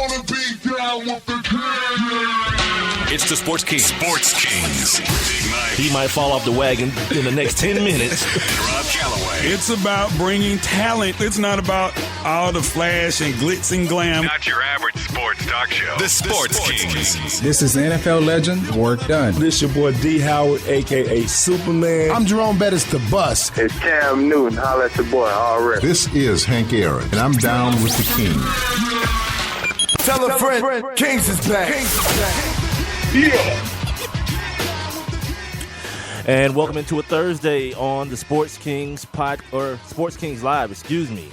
wanna be down with the king. It's the Sports Kings. Sports Kings. Big Mike. He might fall off the wagon in the next 10 minutes. And Rob Calloway. It's about bringing talent. It's not about all the flash and glitz and glam. Not your average sports talk show. The Sports Kings. This is NFL legend, Work Done. This your boy D. Howard, a.k.a. Superman. I'm Jerome Bettis, the bus. It's Cam Newton. Holla at your boy, already. This is Hank Aaron, and I'm down with the king. Tell a friend, Kings is back. Yeah. And welcome into a Thursday on the Sports Kings Sports Kings Live, excuse me.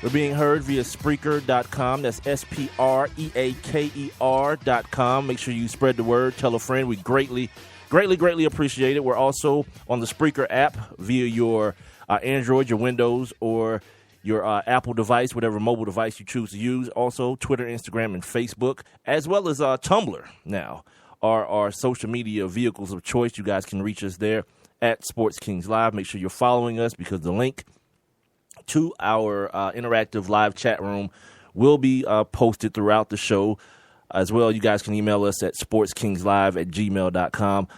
We're being heard via Spreaker.com. That's Spreaker.com. Make sure you spread the word. Tell a friend. We greatly appreciate it. We're also on the Spreaker app via your Android, your Windows, or your Apple device, whatever mobile device you choose to use. Also, Twitter, Instagram, and Facebook, as well as Tumblr now are our social media vehicles of choice. You guys can reach us there at Sports Kings Live. Make sure you're following us because the link to our interactive live chat room will be posted throughout the show. As well, you guys can email us at sportskingslive@gmail.com.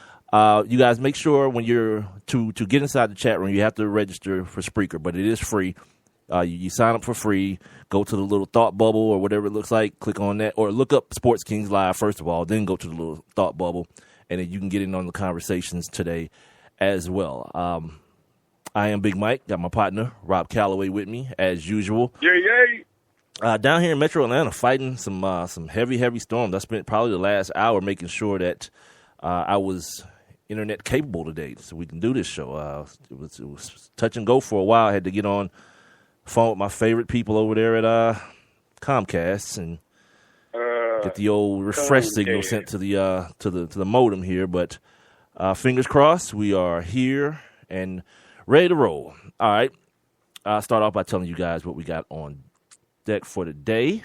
You guys make sure when you're to get inside the chat room, you have to register for Spreaker, but it is free. You sign up for free, go to the little thought bubble or whatever it looks like, click on that, or look up Sports Kings Live first of all, then go to the little thought bubble, and then you can get in on the conversations today as well. I am Big Mike, got my partner, Rob Calloway, with me, as usual. Yay. Down here in Metro Atlanta, fighting some heavy storms. I spent probably the last hour making sure that I was internet capable today so we can do this show. It was touch and go for a while. I had to get on phone with my favorite people over there at Comcast and get the old refresh signal sent to the modem here. But fingers crossed, we are here and ready to roll. All right, I'll start off by telling you guys what we got on deck for today.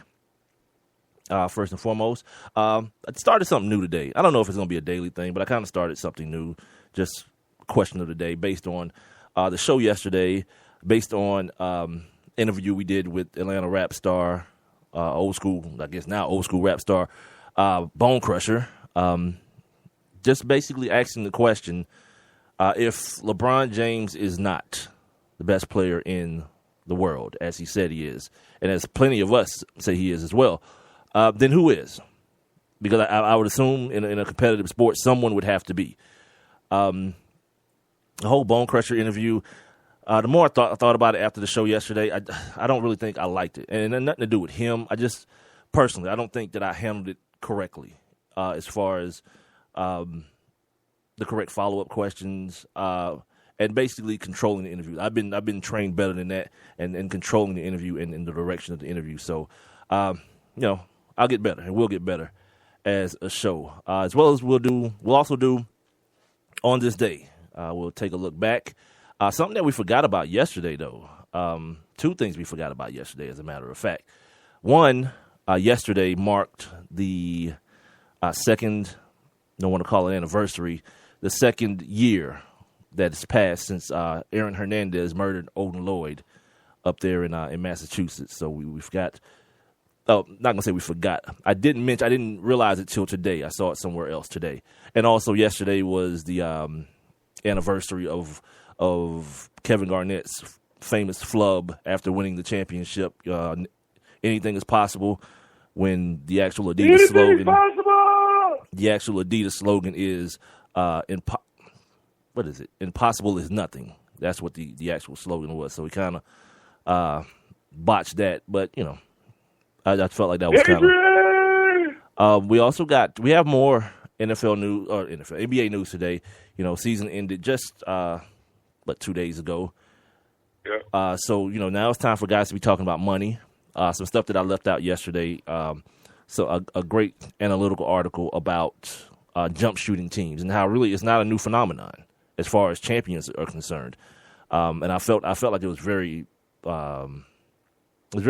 First and foremost, I started something new today. I don't know if it's going to be a daily thing, but I kind of started something new. Just question of the day based on the show yesterday. Based on interview we did with Atlanta rap star, old school rap star, Bone Crusher. Just basically asking the question, if LeBron James is not the best player in the world, as he said he is, and as plenty of us say he is as well, then who is? Because I would assume in a competitive sport, someone would have to be. The whole Bone Crusher interview, the more I thought about it after the show yesterday, I don't really think I liked it. And it had nothing to do with him. I don't think that I handled it correctly as far as the correct follow-up questions and basically controlling the interview. I've been trained better than that and controlling the interview and the direction of the interview. So, I'll get better and we'll get better as a show. As well as we'll also do on this day. We'll take a look back. Something that we forgot about yesterday, though. Two things we forgot about yesterday, as a matter of fact. One, yesterday marked the second, don't want to call it anniversary, the second year that has passed since Aaron Hernandez murdered Odin Lloyd up there in Massachusetts. So we forgot. Oh, not gonna say we forgot. I didn't realize it till today. I saw it somewhere else today. And also yesterday was the anniversary of Kevin Garnett's famous flub after winning the championship. Anything is possible, when the actual Adidas slogan is impossible is nothing. That's what the actual slogan was. So we kind of botched that, but I felt like that was kind of. We have more NFL news or NBA news today. Season ended just 2 days ago. Yeah. So now it's time for guys to be talking about money. Some stuff that I left out yesterday. So a great analytical article about jump shooting teams and how really it's not a new phenomenon as far as champions are concerned. And I felt like it was very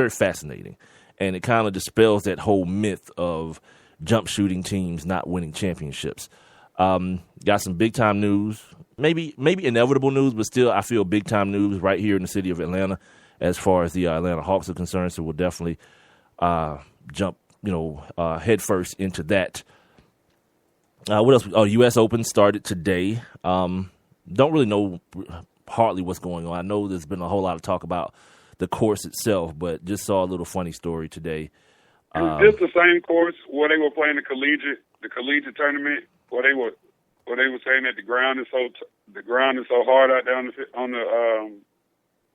fascinating. And it kind of dispels that whole myth of jump shooting teams not winning championships. Got some big time news, maybe inevitable news, but still I feel big time news right here in the city of Atlanta as far as the Atlanta Hawks are concerned. So we'll definitely jump headfirst into that. What else? U.S. Open started today. Don't really know hardly what's going on. I know there's been a whole lot of talk about the course itself, but just saw a little funny story today. Is this the same course where they were playing the collegiate tournament, where they were saying that the ground is so hard out there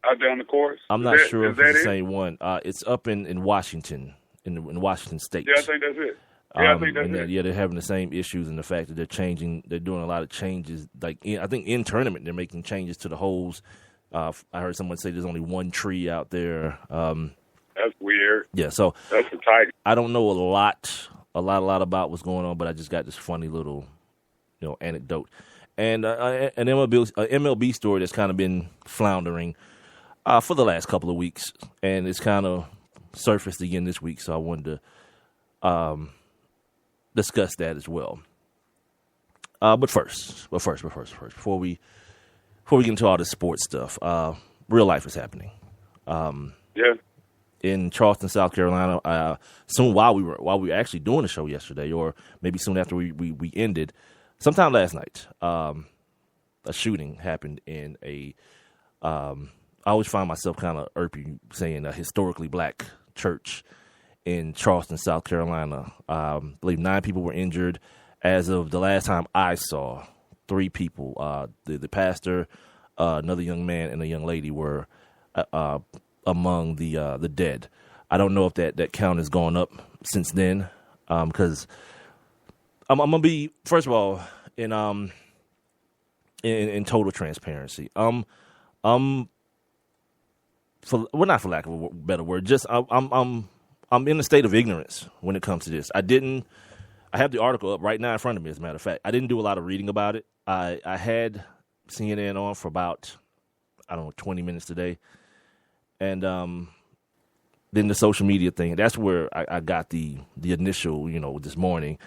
out there on the course? I'm not sure if it's the same one. It's up in Washington, in Washington State. Yeah, I think that's it. Yeah, I think that's it. Yeah, they're having the same issues in the fact that they're doing a lot of changes. Like I think in tournament, they're making changes to the holes. I heard someone say there's only one tree out there. That's weird. Yeah, so that's tight. I don't know a lot about what's going on, but I just got this funny little, anecdote, and an MLB story that's kind of been floundering for the last couple of weeks, and it's kind of surfaced again this week. So I wanted to discuss that as well. But first, before we get into all this sports stuff, real life is happening. Yeah. In Charleston, South Carolina, soon while we were actually doing the show yesterday, or maybe soon after we ended, sometime last night, a shooting happened in a. I always find myself kind of irpy saying a historically black church in Charleston, South Carolina. I believe 9 people were injured. As of the last time I saw, 3 people, the pastor, another young man, and a young lady were among the dead. I don't know if that count has gone up since then, because I'm gonna be, first of all, in total transparency. Not for lack of a better word, just I'm in a state of ignorance when it comes to this. I have the article up right now in front of me, as a matter of fact. I didn't do a lot of reading about it. I had CNN on for about, 20 minutes today. And then the social media thing, that's where I got the initial, this morning.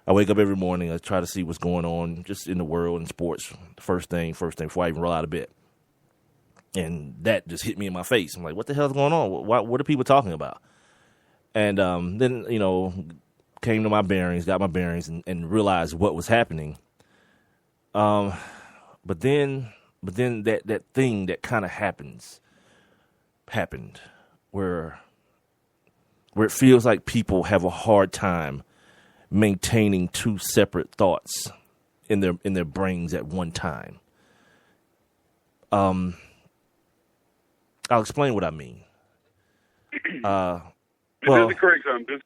I wake up every morning, I try to see what's going on just in the world and sports, first thing before I even roll out of bed. And that just hit me in my face. I'm like, what the hell's going on? What are people talking about? And then, came to my bearings, got my bearings, and realized what was happening. But then that thing that kind of happened where it feels like people have a hard time maintaining 2 separate thoughts in their brains at one time. I'll explain what I mean. Just to correct something.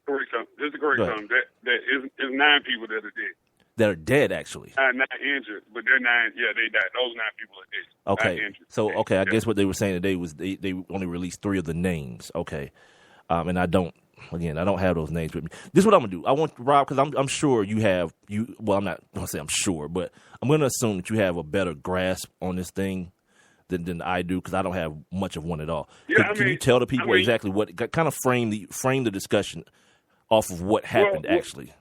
That is 9 people that are dead. That are dead, actually. Not injured, but they're 9. Yeah, they died. Those 9 people are dead. Okay. So, I guess what they were saying today was they only released 3 of the names. Okay. And I don't have those names with me. This is what I'm going to do. I want, Rob, because I'm sure you have, well, I'm not going to say I'm sure, but I'm going to assume that you have a better grasp on this thing than I do, because I don't have much of one at all. Yeah, can you tell the people exactly what, kind of frame the discussion off of what happened, actually?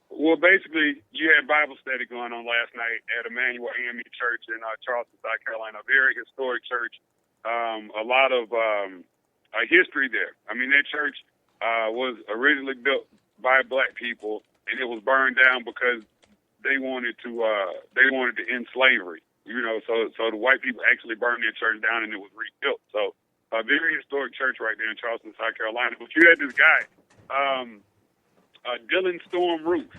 Well, basically, you had Bible study going on last night at Emmanuel AME Church in Charleston, South Carolina, a very historic church. A lot of history there. I mean, that church was originally built by black people, and it was burned down because they wanted to end slavery. So the white people actually burned their church down, and it was rebuilt. So a very historic church right there in Charleston, South Carolina. But you had this guy, Dylan Storm Ruth,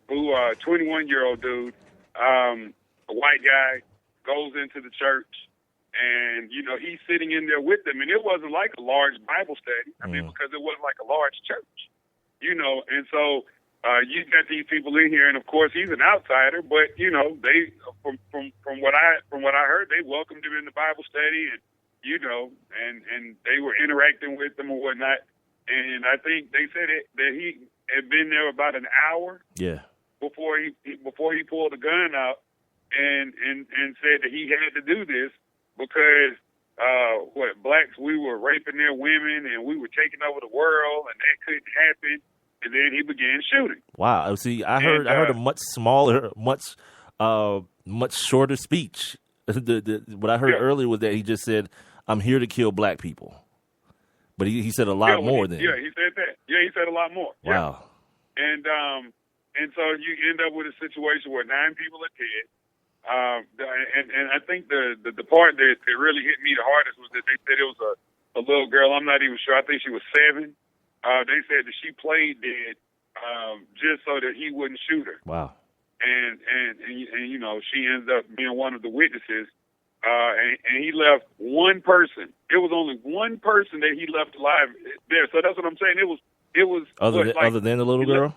who 21-year-old dude, a white guy, goes into the church, and he's sitting in there with them, and it wasn't like a large Bible study. I mean, because it wasn't like a large church, and so. You got these people in here, and of course he's an outsider. But they, from what I heard, they welcomed him in the Bible study, and and they were interacting with them or whatnot. And I think they said that he had been there about an hour. Yeah. Before he pulled the gun out, and said that he had to do this because blacks, we were raping their women and we were taking over the world, and that couldn't happen. And then he began shooting. Wow. See, I heard a much smaller, much shorter speech. What I heard earlier was that he just said, "I'm here to kill black people." But he said a lot more than. Yeah, he said that. Yeah, he said a lot more. Wow. Yeah. And so you end up with a situation where 9 people are dead. And I think the part that really hit me the hardest was that they said it was a little girl. I'm not even sure. I think she was 7. They said that she played dead just so that he wouldn't shoot her. Wow. And you know, she ends up being one of the witnesses. And he left one person. It was only one person that he left alive there. So that's what I'm saying. It was other than the little girl.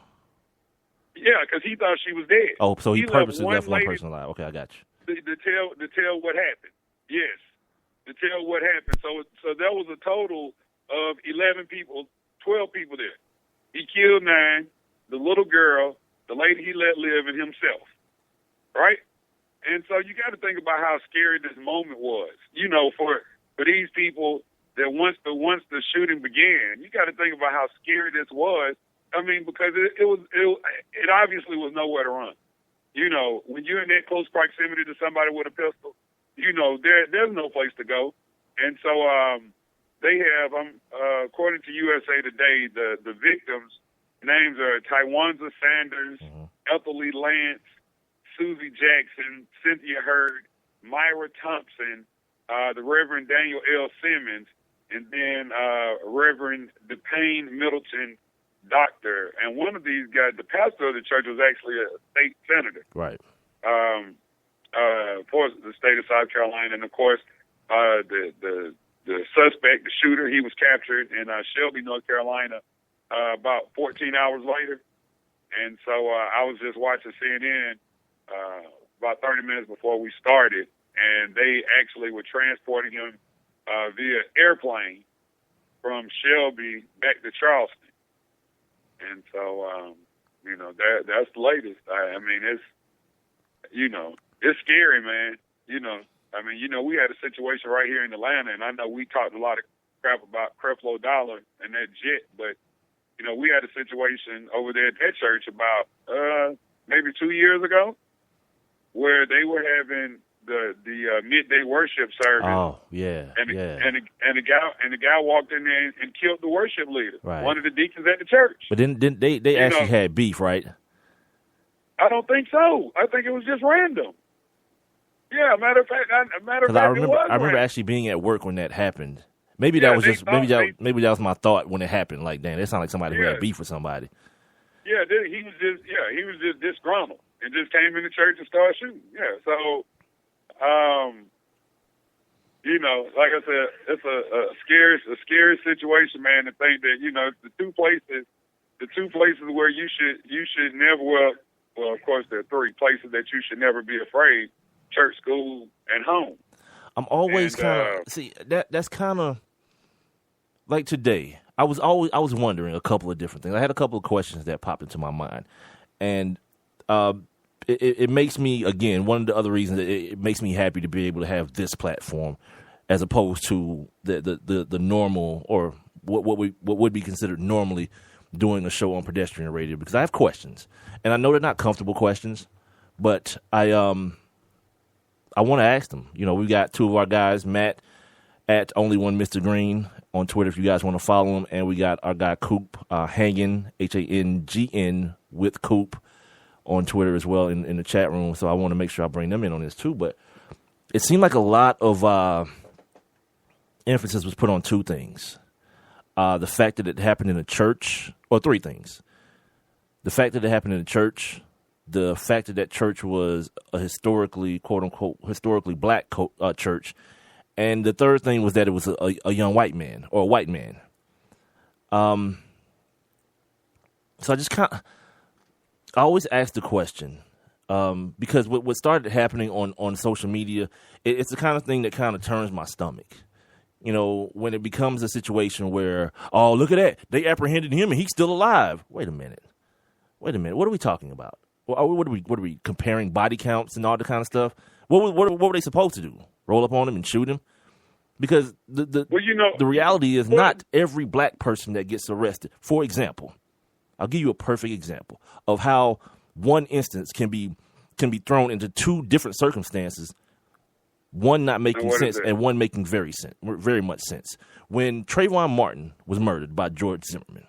Yeah, because he thought she was dead. Oh, so he purposely left one person alive. Okay, I got you. To tell what happened. Yes, to tell what happened. So there was a total of 11 people, 12 people there. He killed 9, the little girl, the lady he let live, and himself. Right? And so you got to think about how scary this moment was. You know, for these people that once the shooting began, you got to think about how scary this was. I mean, because it obviously was nowhere to run. You know, when you're in that close proximity to somebody with a pistol, you know, there's no place to go. And so they have, according to USA Today, the victims' names are Tywanza Sanders, Ethel Lee Lance, Susie Jackson, Cynthia Hurd, Myra Thompson, the Reverend Daniel L. Simmons, and then Reverend DePayne Middleton Doctor. And one of these guys, the pastor of the church, was actually a state senator. Right. For the state of South Carolina. And, of course, the suspect, the shooter, he was captured in Shelby, North Carolina, about 14 hours later. And so I was just watching CNN about 30 minutes before we started, and they actually were transporting him via airplane from Shelby back to Charleston. And so, you know, that's the latest. I mean, it's, you know, it's scary, man. You know, I mean, you know, we had a situation right here in Atlanta, and I know we talked a lot of crap about Creflo Dollar and that jet, but, you know, we had a situation over there at that church about maybe 2 years ago where they were having the midday worship service. Oh, yeah, and the guy walked in there and killed the worship leader, right. One of the deacons at the church. But then they actually had beef, right? I don't think so. I think it was just random. Yeah, matter of fact, I remember actually being at work when that happened. Maybe that was just maybe that was my thought when it happened. Like, damn, it sounded like somebody who had beef with somebody. Yeah, he was just disgruntled and just came in the church and started shooting. Yeah, so. You know, like I said, it's a scary situation, man. To think that, you know, the two places where you should never, well, of course there are 3 places that you should never be afraid: church, school, and home. I'm always kind of see that's kind of like today. I was wondering a couple of different things. I had a couple of questions that popped into my mind, and it makes me, again, one of the other reasons that it makes me happy to be able to have this platform as opposed to the normal, or what would be considered normally doing a show on pedestrian radio, because I have questions, and I know they're not comfortable questions, but I want to ask them. You know, we got 2 of our guys, Matt at Only One Mr. Green on Twitter if you guys want to follow him, and we got our guy Coop, Hangin, HANGN with Coop on Twitter as well in the chat room. So I want to make sure I bring them in on this too. But it seemed like a lot of emphasis was put on 2 things. The fact that it happened in a church, or 3 things. The fact that it happened in a church, the fact that church was a historically, quote unquote, historically black church, and the third thing was that it was a young white man, or a white man. So I always ask the question, because what started happening on social media, it's the kind of thing that kind of turns my stomach. You know, when it becomes a situation where, oh, look at that, they apprehended him and he's still alive. Wait a minute. What are we talking about? What are we comparing body counts and all that kind of stuff? What were they supposed to do? Roll up on him and shoot him? Because the reality is not every black person that gets arrested. For example, I'll give you a perfect example of how one instance can be thrown into 2 different circumstances One not making what is sense it? and one making very much sense. When Trayvon Martin was murdered by George Zimmerman,